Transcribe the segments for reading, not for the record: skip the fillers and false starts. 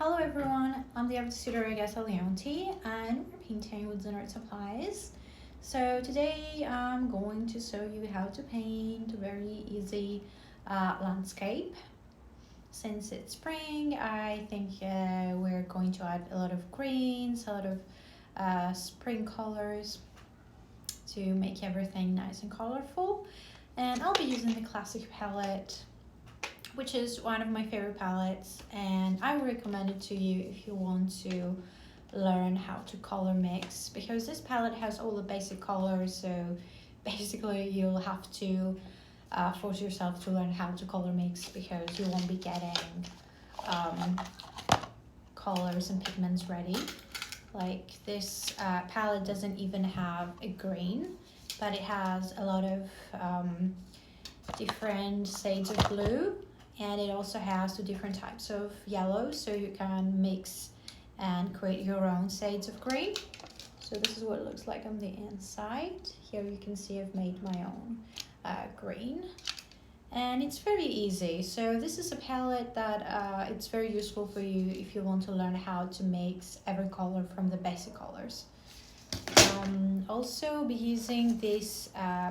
Hello everyone, I'm the artist tutor Leonti and we're painting with Art supplies. So today I'm going to show you how to paint a very easy landscape. Since it's spring, I think we're going to add a lot of greens, a lot of spring colors to make everything nice and colorful. And I'll be using the classic palette, which is one of my favorite palettes, and I would recommend it to you if you want to learn how to color mix, because this palette has all the basic colors, so basically you'll have to force yourself to learn how to color mix, because you won't be getting colors and pigments ready. Like this palette doesn't even have a green, but it has a lot of different shades of blue, and it also has two different types of yellow, so you can mix and create your own shades of green. So this is what it looks like on the inside. Here you can see I've made my own green, and it's very easy. So this is a palette that it's very useful for you if you want to learn how to mix every color from the basic colors. Also be using this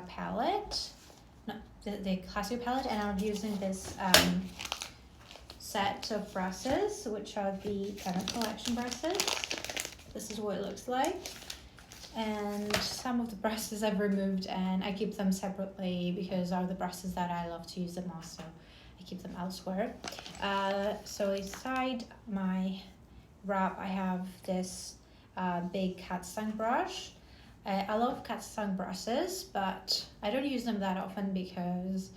palette, the classic palette, and I'm using this set of brushes, which are the Parent Collection brushes. This is what it looks like, and some of the brushes I've removed and I keep them separately because are the brushes that I love to use the most, so I keep them elsewhere. So inside my wrap I have this big catstang brush. I love catstang brushes, but I don't use them that often because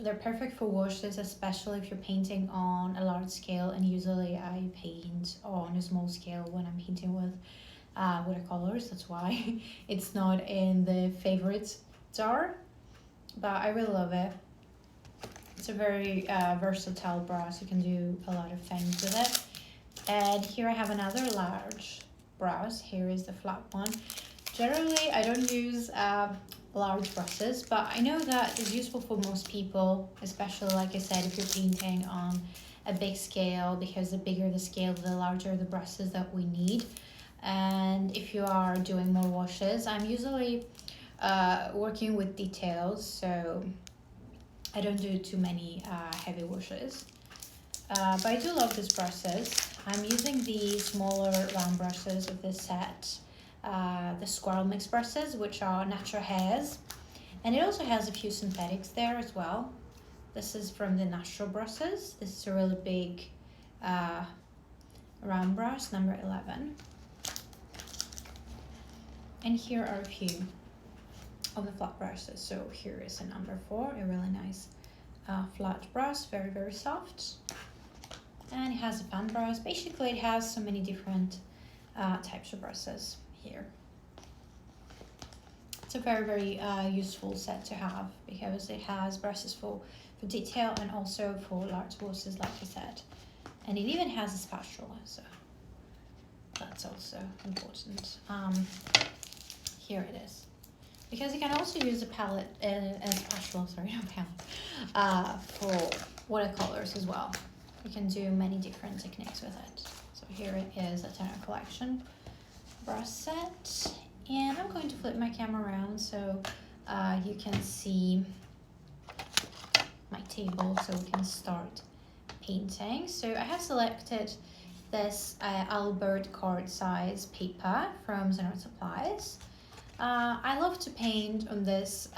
they're perfect for washes, especially if you're painting on a large scale, and usually I paint on a small scale when I'm painting with watercolors. That's why it's not in the favorites jar, but I really love it. It's a very versatile brush. You can do a lot of things with it. And here I have another large brush. Here is the flat one. Generally I don't use large brushes, but I know that is useful for most people, especially like I said if you're painting on a big scale, because the bigger the scale the larger the brushes that we need. And if you are doing more washes, I'm usually working with details, so I don't do too many heavy washes. But I do love these brushes. I'm using the smaller round brushes of this set, the Squirrel Mix brushes, which are natural hairs, and it also has a few synthetics there as well. This is from the natural brushes. This is a really big round brush, number 11. And here are a few of the flat brushes. So here is a number 4, a really nice flat brush, very soft. And it has a fan brush. Basically it has so many different types of brushes here. It's a very useful set to have, because it has brushes for detail and also for large washes, like I said. And it even has a spatula, so that's also important. Here it is. Because you can also use a palette, a spatula, sorry, not palette, for watercolors as well. You can do many different techniques with it. So here it is, a Parent Collection brush set, and I'm going to flip my camera around so you can see my table, so we can start painting. So I have selected this Albert card size paper from Art Supplies. I love to paint on this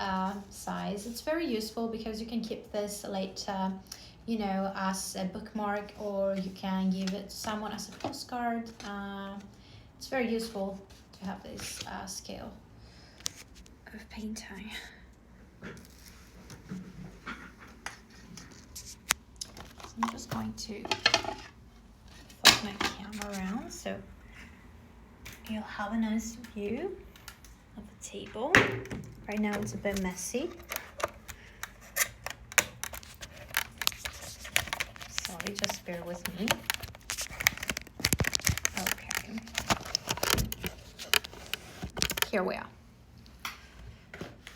size. It's very useful because you can keep this later, you know, as a bookmark, or you can give it to someone as a postcard. It's very useful to have this scale of painting. So I'm just going to flip my camera around so you'll have a nice view of the table. Right now it's a bit messy. Sorry, just bear with me. Okay. Here we are.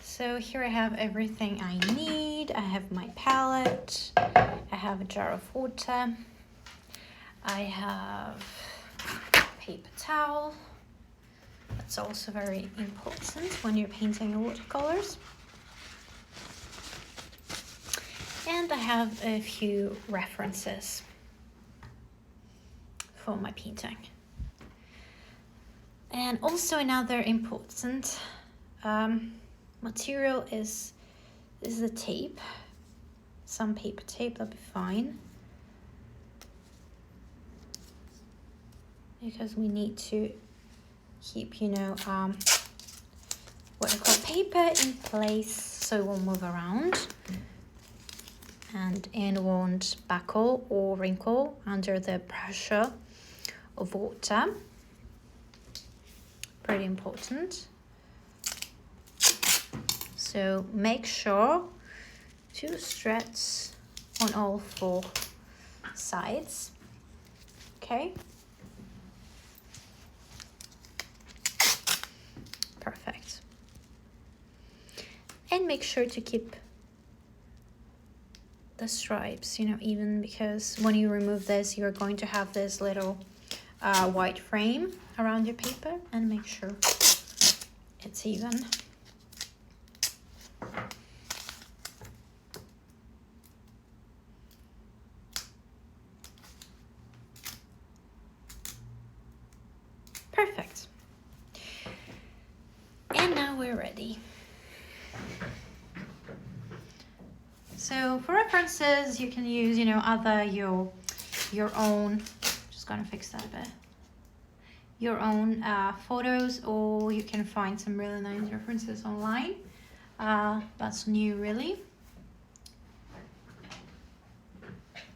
So here I have everything I need. I have my palette. I have a jar of water. I have paper towel. That's also very important when you're painting your watercolors. And I have a few references for my painting. And also another important material is the tape. Some paper tape, that'll be fine. Because we need to keep, you know, what I call paper in place so it won't move around and it won't buckle or wrinkle under the pressure of water. Pretty important. So make sure to stretch on all 4 sides. Okay. Perfect. And make sure to keep the stripes, you know, even, because when you remove this, you're going to have this little white frame around your paper, and make sure it's even. Perfect. And now we're ready. So for references, you can use, you know, other your own. Just gonna fix that a bit. Your own photos, or you can find some really nice references online. That's new, really.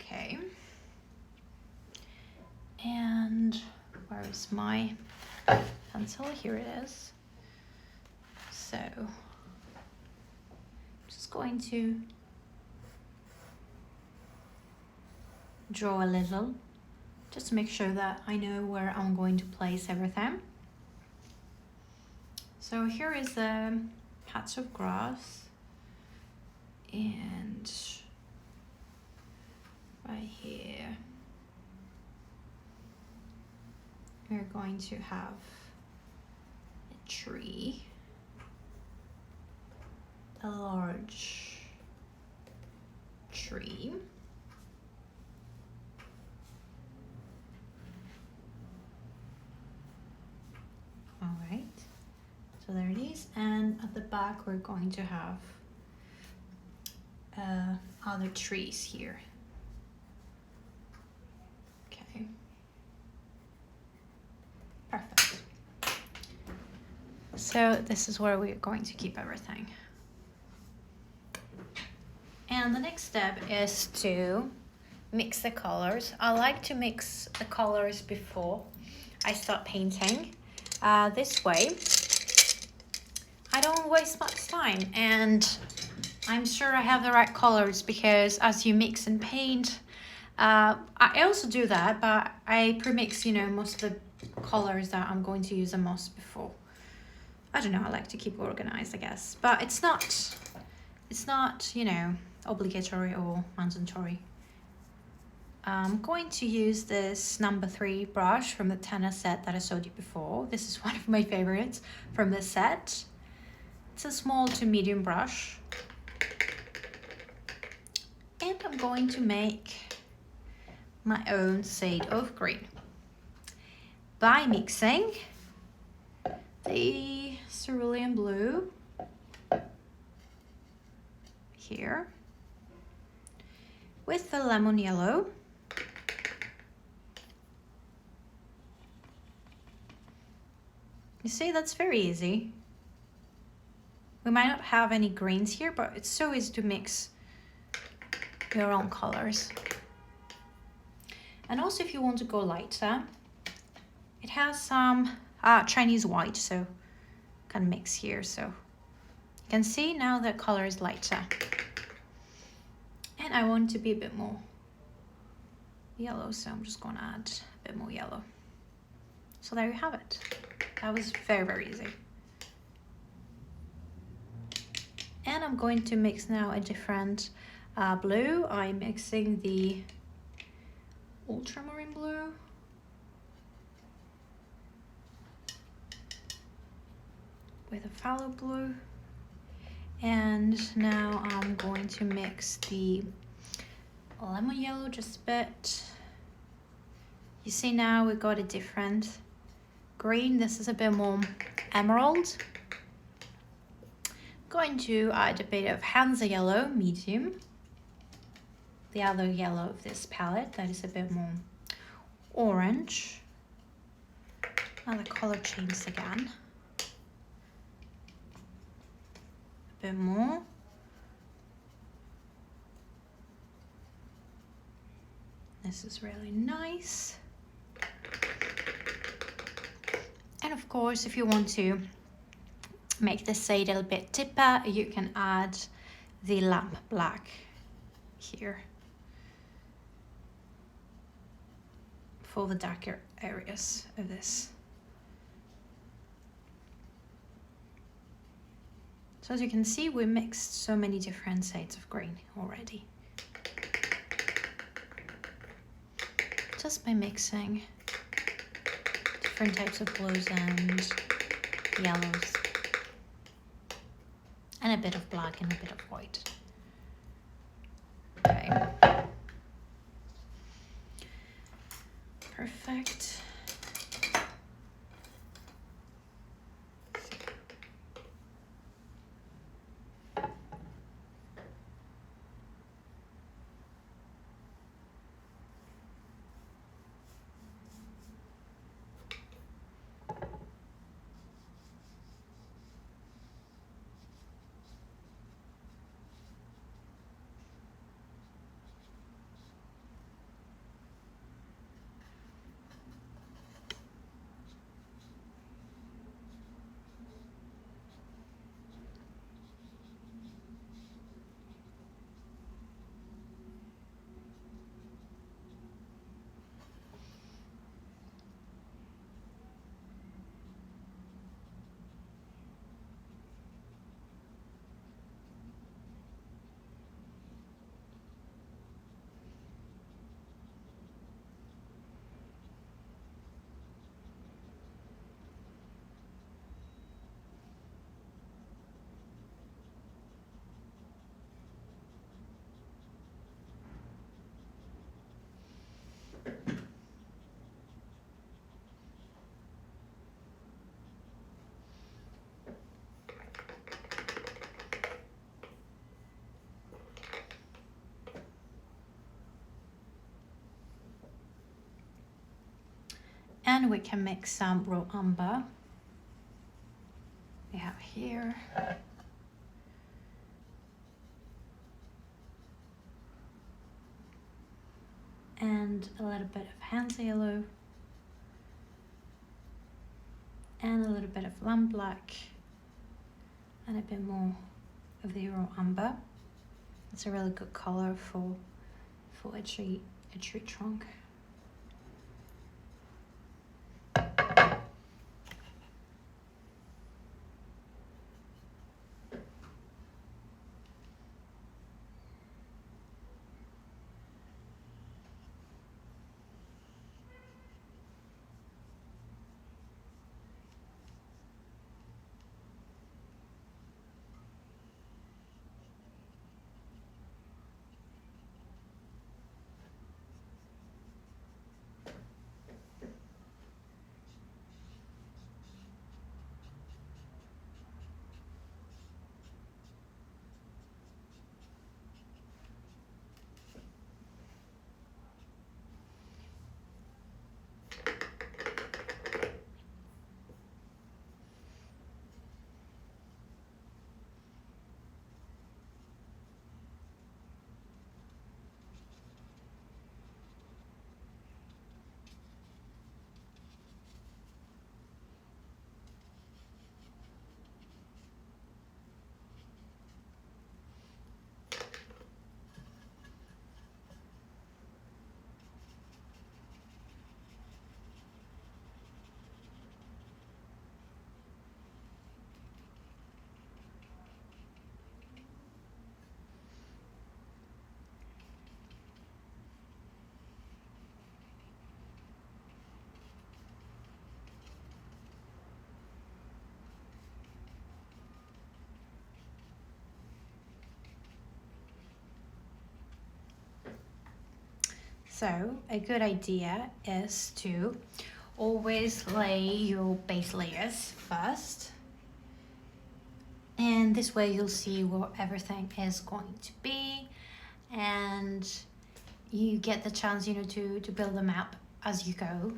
Okay. And where is my pencil? Here it is. So I'm just going to draw a little, just to make sure that I know where I'm going to place everything. So here is a patch of grass, and right here we're going to have a tree, a large tree. All right, so there it is. And at the back, we're going to have other trees here. Okay, perfect. So this is where we're going to keep everything. And the next step is to mix the colors. I like to mix the colors before I start painting. This way, I don't waste much time, and I'm sure I have the right colors, because as you mix and paint, I also do that, but I pre-mix, you know, most of the colors that I'm going to use the most before. I don't know, I like to keep organized, I guess, but it's not, you know, obligatory or mandatory. I'm going to use this number 3 brush from the Tenor set that I showed you before. This is one of my favorites from the set. It's a small to medium brush. And I'm going to make my own shade of green by mixing the cerulean blue here with the lemon yellow. You see, that's very easy. We might not have any greens here, but it's so easy to mix your own colors. And also, if you want to go lighter, it has some Chinese white, so can mix here. So you can see now the color is lighter. And I want to be a bit more yellow, so I'm just going to add a bit more yellow. So there you have it. That was very, very easy. And I'm going to mix now a different blue. I'm mixing the ultramarine blue. With a phthalo blue. And now I'm going to mix the lemon yellow just a bit. You see now we got a different green. This is a bit more emerald. Going to add a bit of Hansa yellow, medium. The other yellow of this palette that is a bit more orange. Now the color changes again. A bit more. This is really nice. And of course, if you want to make the shade a little bit deeper, you can add the lamp black here for the darker areas of this. So as you can see, we mixed so many different shades of green already. Just by mixing different types of blues and yellows. And a bit of black and a bit of white. Okay. Perfect. And we can mix some raw umber. We have here. And a little bit of Hansa yellow. And a little bit of lamp black. And a bit more of the raw umber. It's a really good color for a tree trunk. So a good idea is to always lay your base layers first, and this way you'll see what everything is going to be, and you get the chance, you know, to build them up as you go.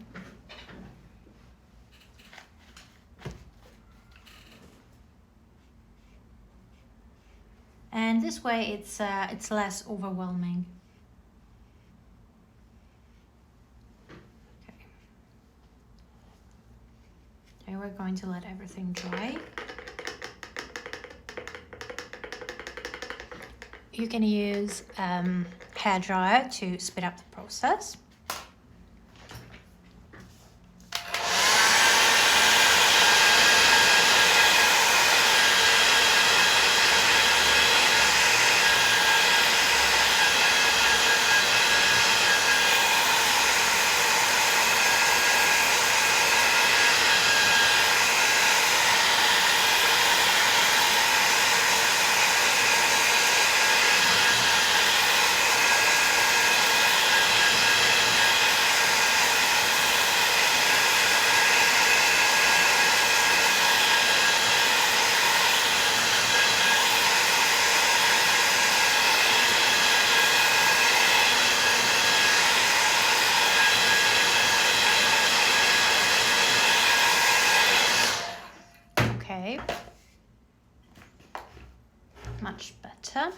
And this way it's less overwhelming. Okay, we're going to let everything dry. You can use hairdryer to speed up the process. Okay, much better.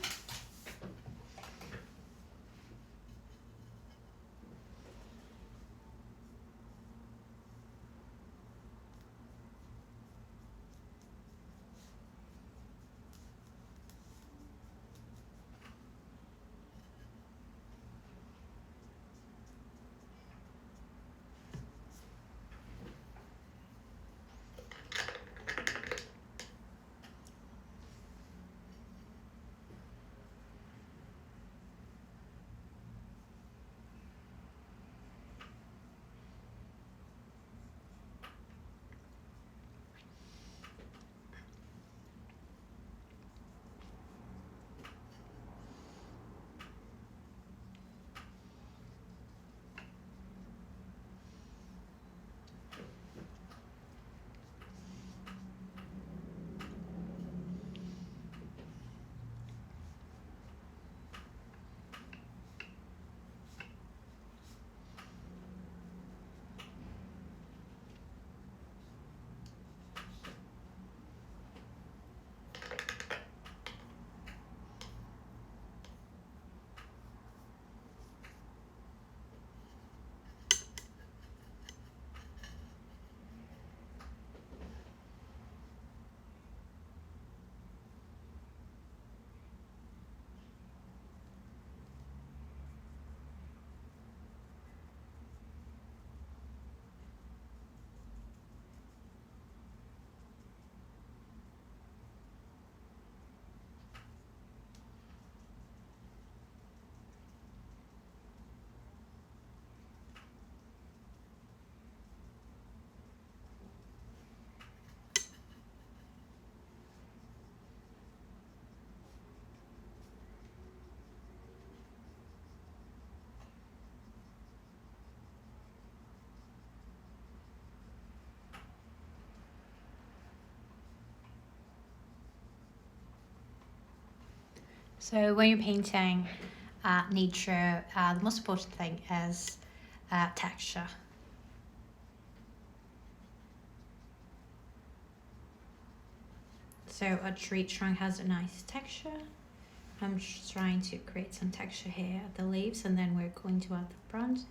So when you're painting nature, the most important thing is texture. So a tree trunk has a nice texture. I'm just trying to create some texture here at the leaves, and then we're going to add the branches.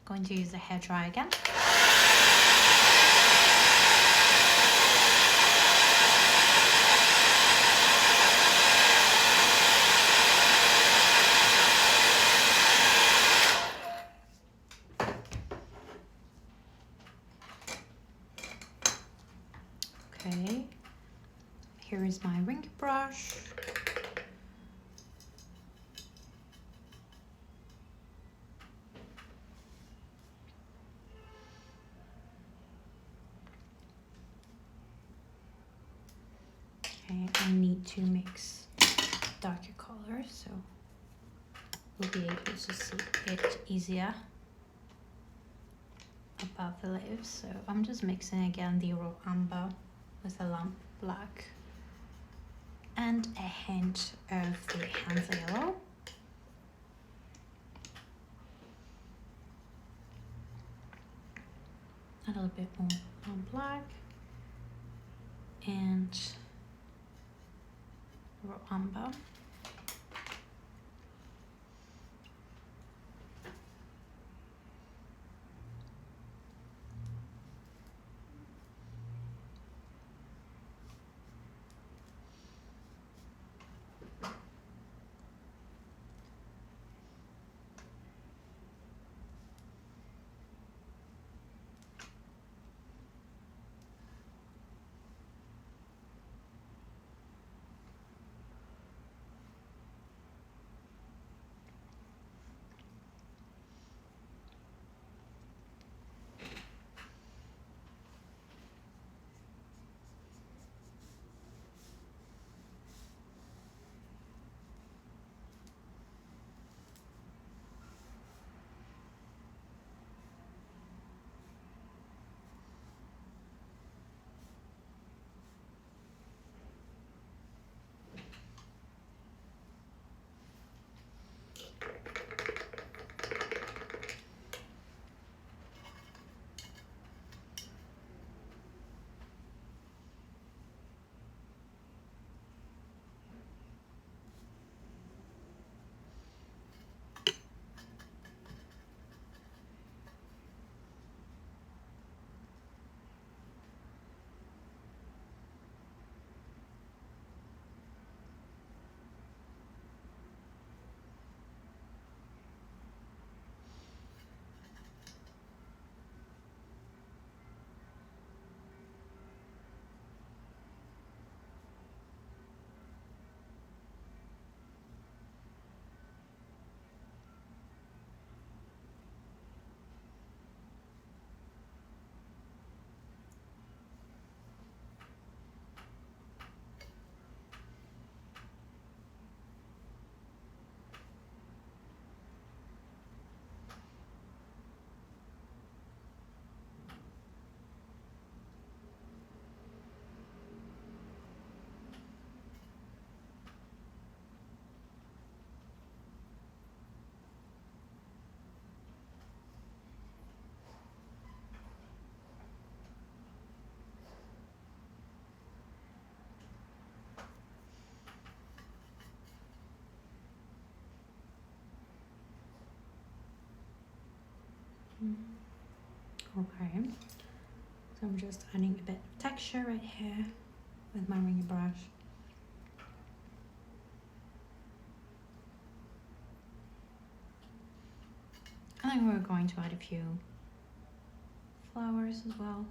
Going to use the hairdryer again. Okay, here is my ring brush. I need to mix darker color, so we'll be able to see it easier above the leaves. So I'm just mixing again the raw amber with a lump black and a hint of the Hansa yellow. A little bit more on black and raw amber. Okay, so I'm just adding a bit of texture right here with my ringy brush. And then we're going to add a few flowers as well.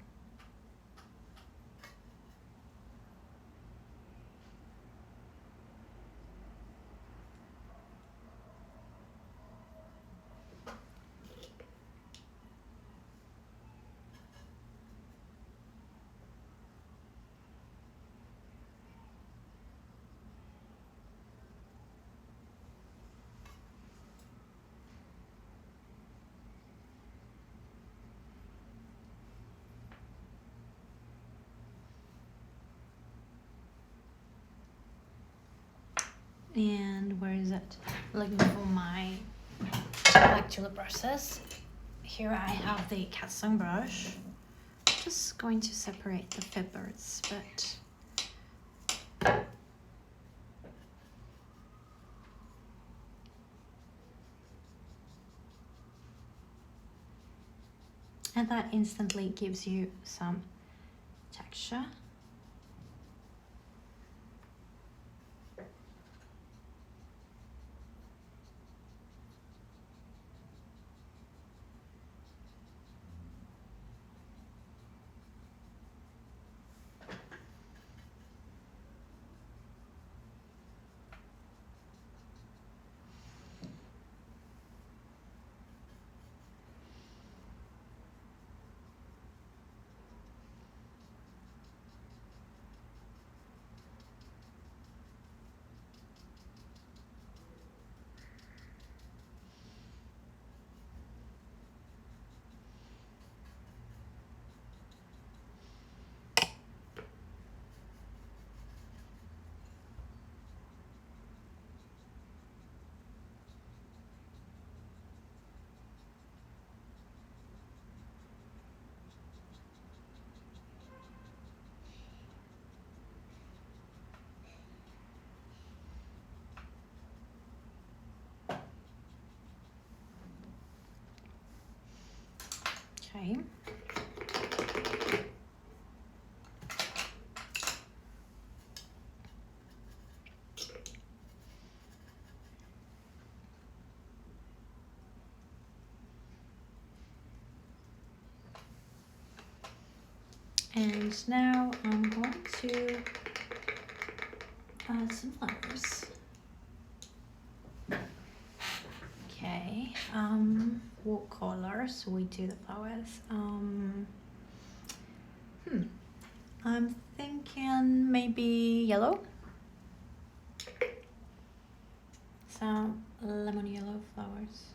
And where is it? Looking for my black tulip brushes. Here I have the catstone brush. Just going to separate the fibers, but and that instantly gives you some texture. Okay. And now I'm going to add some flowers. Okay, what colors we do the flowers? I'm thinking maybe yellow. Some lemon yellow flowers.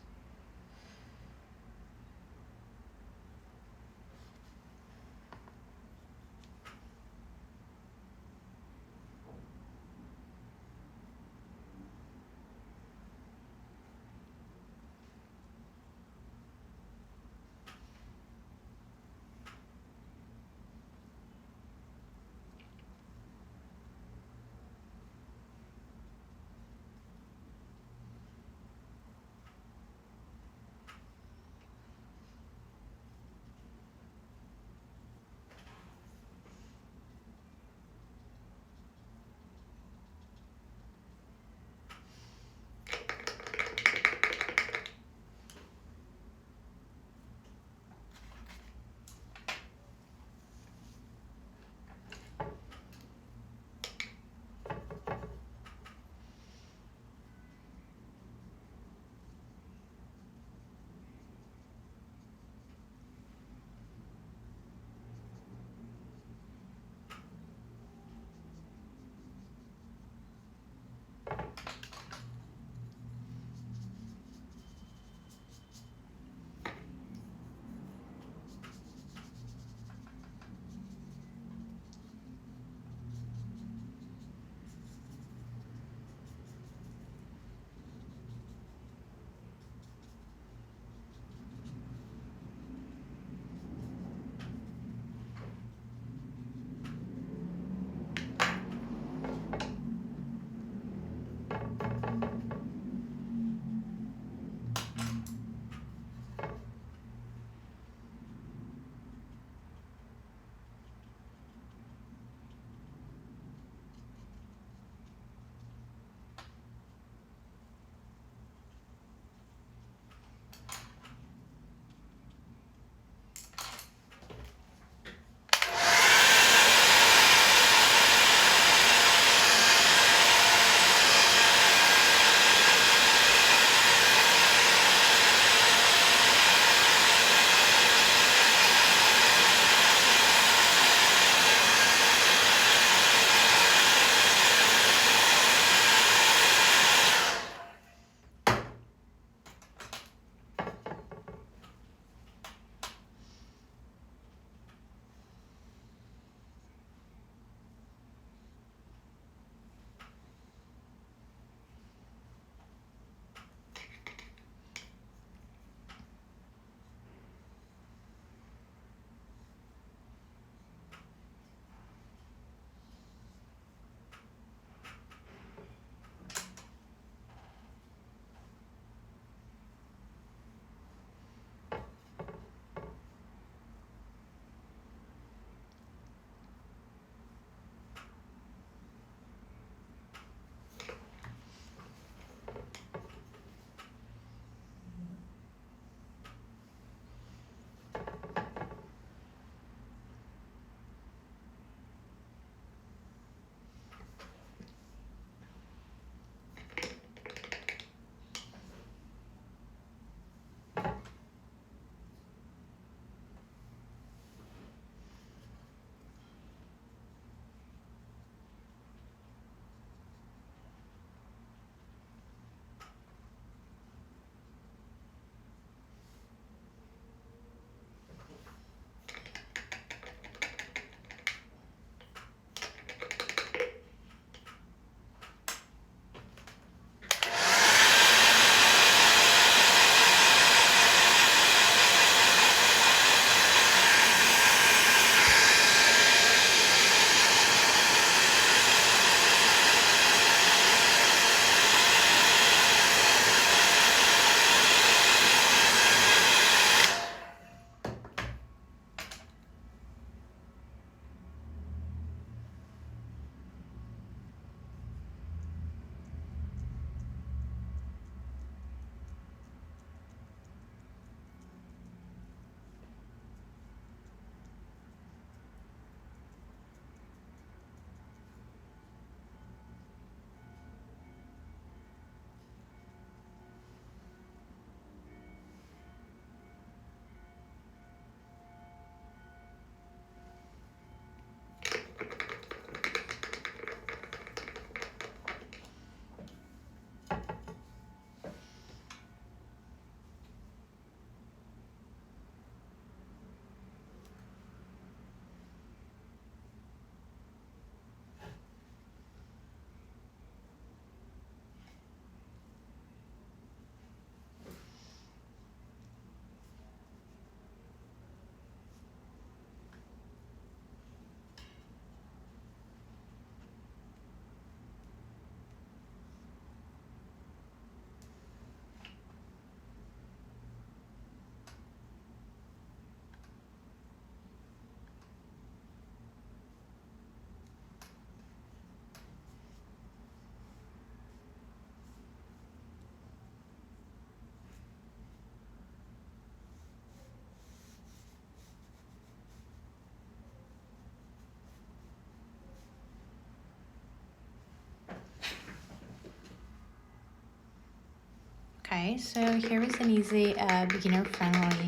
Okay, so here is an easy beginner-friendly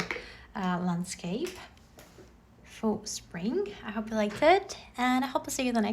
landscape for spring. I hope you liked it, and I hope to see you in the next